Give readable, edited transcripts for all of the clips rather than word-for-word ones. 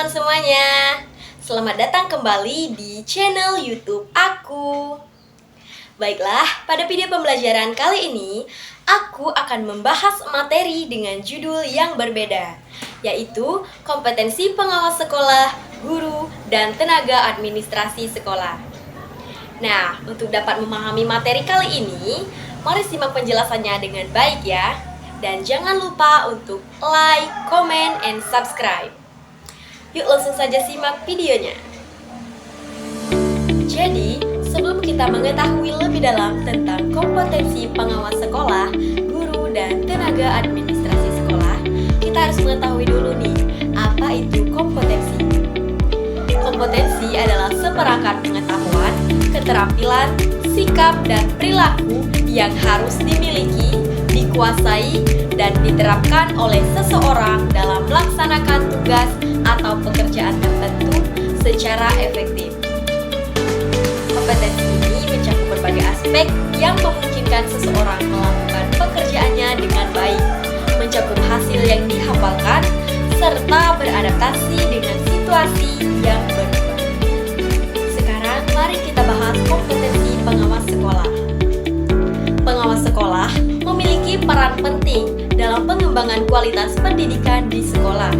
teman-teman semuanya. Selamat datang kembali di channel YouTube aku. Baiklah, pada video pembelajaran kali ini, aku akan membahas materi dengan judul yang berbeda, yaitu kompetensi pengawas sekolah, guru, dan tenaga administrasi sekolah. Nah, untuk dapat memahami materi kali ini, mari simak penjelasannya dengan baik ya. Dan jangan lupa untuk like, comment, and subscribe. Yuk langsung saja simak videonya. Jadi, sebelum kita mengetahui lebih dalam tentang kompetensi pengawas sekolah, guru, dan tenaga administrasi sekolah, kita harus mengetahui dulu nih, apa itu kompetensi. Kompetensi adalah seperangkat pengetahuan, keterampilan, sikap, dan perilaku yang harus dimiliki, dikuasai, dan diterapkan oleh seseorang dalam melaksanakan tugas atau pekerjaan tertentu secara efektif. Kompetensi ini mencakup berbagai aspek yang memungkinkan seseorang melakukan pekerjaannya dengan baik, mencakup hasil yang dihafalkan, serta beradaptasi dengan situasi yang berubah. Sekarang mari kita bahas kompetensi pengawas sekolah. Pengawas sekolah memiliki peran penting dalam pengembangan kualitas pendidikan di sekolah.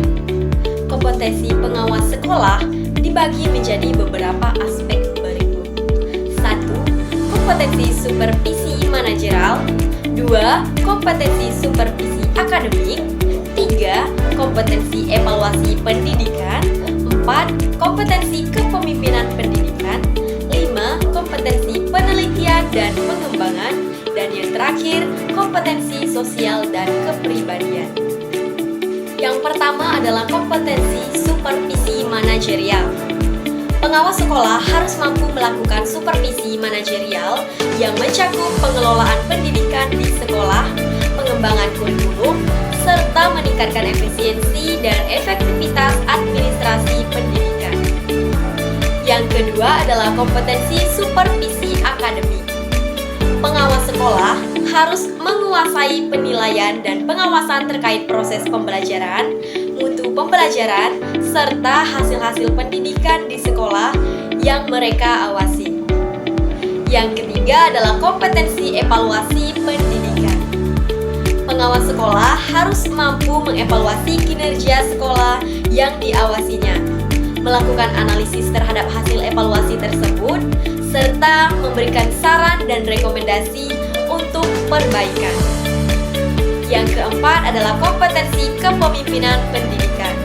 Kompetensi pengawas sekolah dibagi menjadi beberapa aspek berikut. 1. Kompetensi supervisi manajerial. 2. Kompetensi supervisi akademik. 3. Kompetensi evaluasi pendidikan. 4. Kompetensi kepemimpinan pendidikan. 5. Kompetensi penelitian dan pengembangan. Dan yang terakhir, kompetensi sosial dan kepribadian. Yang pertama adalah kompetensi supervisi manajerial. Pengawas sekolah harus mampu melakukan supervisi manajerial yang mencakup pengelolaan pendidikan di sekolah, pengembangan kurikulum, serta meningkatkan efisiensi dan efektivitas administrasi pendidikan. Yang kedua adalah kompetensi supervisi akademik. Pengawas sekolah harus menguasai penilaian dan pengawasan terkait proses pembelajaran, mutu pembelajaran, serta hasil-hasil pendidikan di sekolah yang mereka awasi. Yang ketiga adalah kompetensi evaluasi pendidikan. Pengawas sekolah harus mampu mengevaluasi kinerja sekolah yang diawasinya, melakukan analisis terhadap hasil evaluasi tersebut, serta memberikan saran dan rekomendasi untuk perbaikan. Yang keempat adalah kompetensi kepemimpinan pendidikan.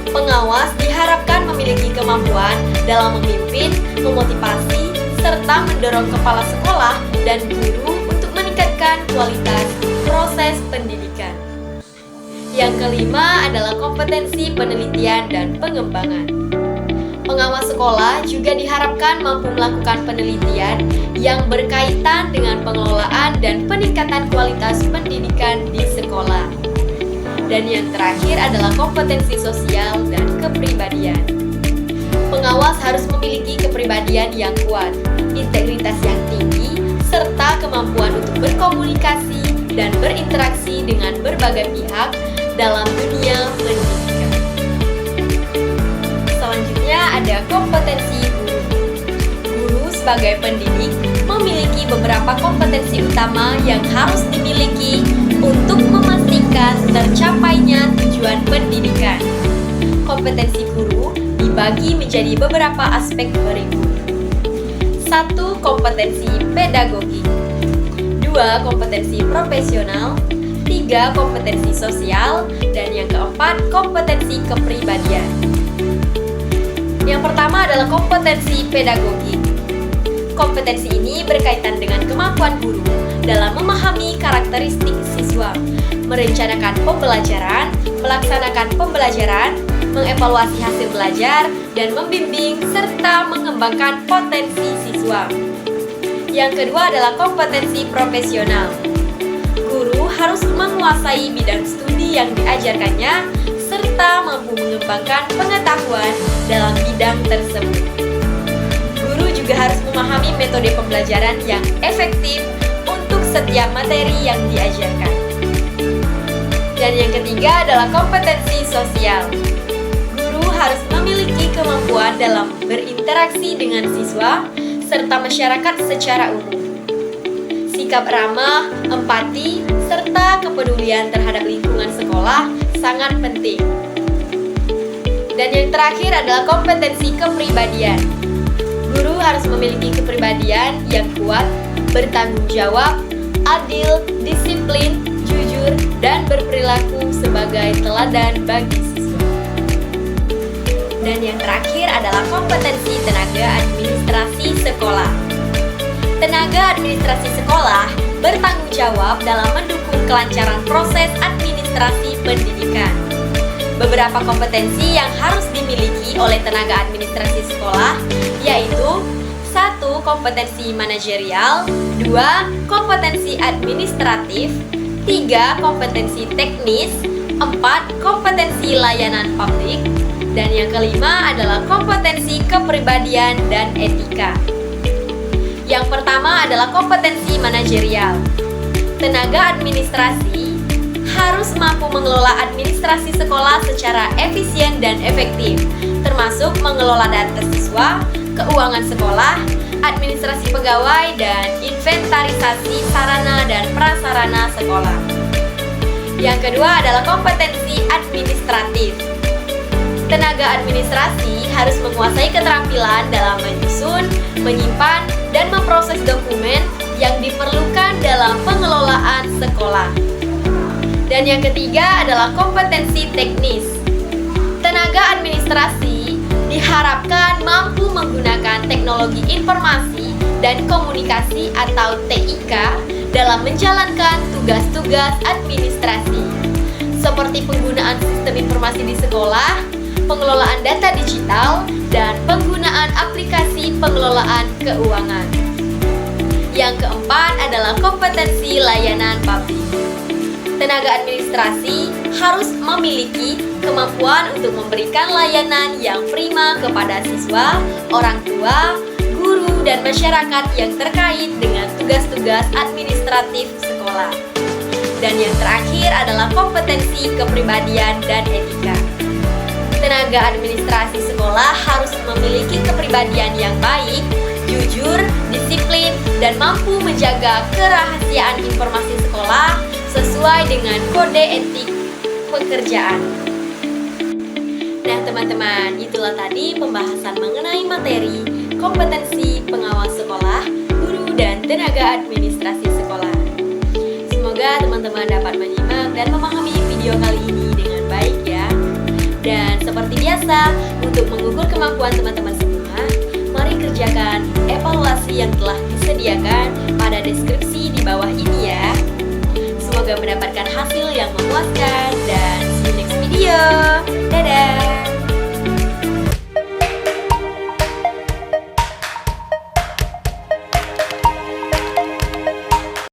Pengawas diharapkan memiliki kemampuan dalam memimpin, memotivasi, serta mendorong kepala sekolah dan guru untuk meningkatkan kualitas proses pendidikan. Yang kelima adalah kompetensi penelitian dan pengembangan. Pengawas sekolah juga diharapkan mampu melakukan penelitian yang berkaitan dengan pengelolaan dan peningkatan kualitas pendidikan di sekolah. Dan yang terakhir adalah kompetensi sosial dan kepribadian. Pengawas harus memiliki kepribadian yang kuat, integritas yang tinggi, serta kemampuan untuk berkomunikasi dan berinteraksi dengan berbagai pihak dalam dunia pendidikan. Selanjutnya ada kompetensi guru. Guru sebagai pendidik memiliki beberapa kompetensi utama yang harus dimiliki untuk memastikan tercapainya tujuan pendidikan. Kompetensi guru dibagi menjadi beberapa aspek berikut. 1. Kompetensi pedagogik. 2. Kompetensi profesional. 3. Kompetensi sosial. Dan yang keempat, kompetensi kepribadian. Yang pertama adalah kompetensi pedagogik. Kompetensi ini berkaitan dengan kemampuan guru dalam memahami karakteristik siswa, merencanakan pembelajaran, melaksanakan pembelajaran, mengevaluasi hasil belajar, dan membimbing serta mengembangkan potensi siswa. Yang kedua adalah kompetensi profesional. Guru harus menguasai bidang studi yang diajarkannya, serta mampu mengembangkan pengetahuan dalam bidang tersebut. Guru juga harus memahami metode pembelajaran yang efektif untuk setiap materi yang diajarkan. Dan yang ketiga adalah kompetensi sosial. Guru harus dalam berinteraksi dengan siswa serta masyarakat secara umum. Sikap ramah, empati, serta kepedulian terhadap lingkungan sekolah sangat penting. Dan yang terakhir adalah kompetensi kepribadian. Guru harus memiliki kepribadian yang kuat, bertanggung jawab, adil, disiplin, jujur, dan berperilaku sebagai teladan bagi siswa. Dan yang terakhir adalah kompetensi tenaga administrasi sekolah. Tenaga administrasi sekolah bertanggung jawab dalam mendukung kelancaran proses administrasi pendidikan. Beberapa kompetensi yang harus dimiliki oleh tenaga administrasi sekolah yaitu 1. Kompetensi manajerial, 2. Kompetensi administratif, 3. Kompetensi teknis, 4. Kompetensi layanan publik, dan yang kelima adalah kompetensi kepribadian dan etika. Yang pertama adalah kompetensi manajerial. Tenaga administrasi harus mampu mengelola administrasi sekolah secara efisien dan efektif, termasuk mengelola data siswa, keuangan sekolah, administrasi pegawai, dan inventarisasi sarana dan prasarana sekolah. Yang kedua adalah kompetensi administratif. Tenaga administrasi harus menguasai keterampilan dalam menyusun, menyimpan, dan memproses dokumen yang diperlukan dalam pengelolaan sekolah. Dan yang ketiga adalah kompetensi teknis. Tenaga administrasi diharapkan mampu menggunakan teknologi informasi dan komunikasi atau TIK dalam menjalankan tugas-tugas administrasi, seperti penggunaan sistem informasi di sekolah, pengelolaan data digital, dan penggunaan aplikasi pengelolaan keuangan. Yang keempat adalah kompetensi layanan publik. Tenaga administrasi harus memiliki kemampuan untuk memberikan layanan yang prima kepada siswa, orang tua, guru, dan masyarakat yang terkait dengan tugas-tugas administratif sekolah. Dan yang terakhir adalah kompetensi kepribadian dan etika. Tenaga administrasi sekolah harus memiliki kepribadian yang baik, jujur, disiplin, dan mampu menjaga kerahasiaan informasi sekolah sesuai dengan kode etik pekerjaan. Nah teman-teman, itulah tadi pembahasan mengenai materi kompetensi pengawas sekolah, guru, dan tenaga administrasi sekolah. Semoga teman-teman dapat menyimak dan memahami video kali ini dengan baik ya. Dan seperti biasa, untuk mengukur kemampuan teman-teman semua, mari kerjakan evaluasi yang telah disediakan pada deskripsi di bawah ini ya. Semoga mendapatkan hasil yang memuaskan dan see you next video. Dadah!